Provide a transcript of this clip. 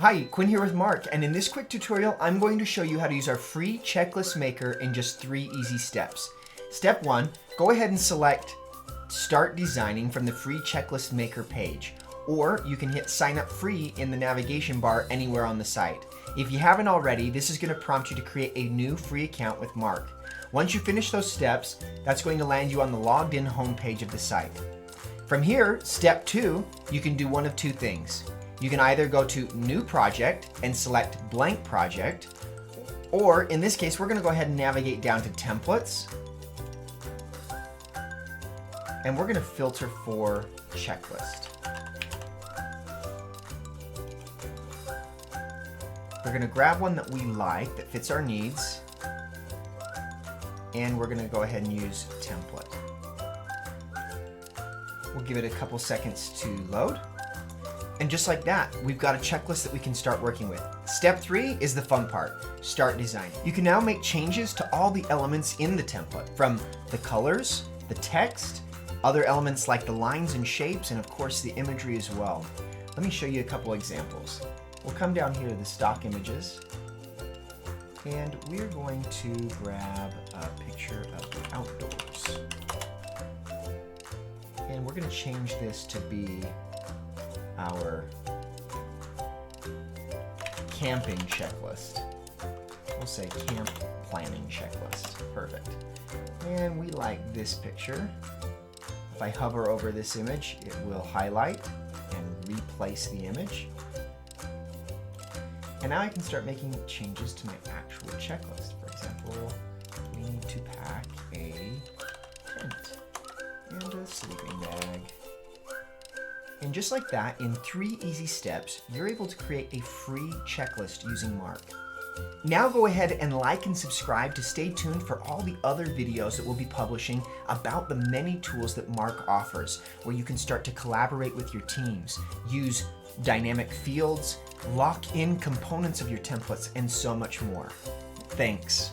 Hi, Quinn here with Marq, and in this quick tutorial, I'm going to show you how to use our free checklist maker in just 3 easy steps. Step 1, go ahead and select Start Designing from the free checklist maker page, or you can hit Sign Up Free in the navigation bar anywhere on the site. If you haven't already, this is going to prompt you to create a new free account with Marq. Once you finish those steps, that's going to land you on the logged in homepage of the site. From here, step 2, you can do one of 2 things. You can either go to New Project and select Blank Project, or in this case, we're going to go ahead and navigate down to Templates, and we're going to filter for Checklist. We're going to grab one that we like, that fits our needs, and we're going to go ahead and use Template. We'll give it a couple seconds to load. And just like that, we've got a checklist that we can start working with. Step 3 is the fun part, start designing. You can now make changes to all the elements in the template, from the colors, the text, other elements like the lines and shapes, and of course the imagery as well. Let me show you a couple examples. We'll come down here to the stock images, and we're going to grab a picture of the outdoors. And we're going to change this to be our camping checklist. We'll say camp planning checklist. Perfect. And we like this picture. If I hover over this image, it will highlight and replace the image. And now I can start making changes to my actual checklist. For example, we need to pack a tent and a sleeping bag. And just like that, in 3 easy steps, you're able to create a free checklist using Marq. Now go ahead and like and subscribe to stay tuned for all the other videos that we'll be publishing about the many tools that Marq offers, where you can start to collaborate with your teams, use dynamic fields, lock in components of your templates, and so much more. Thanks.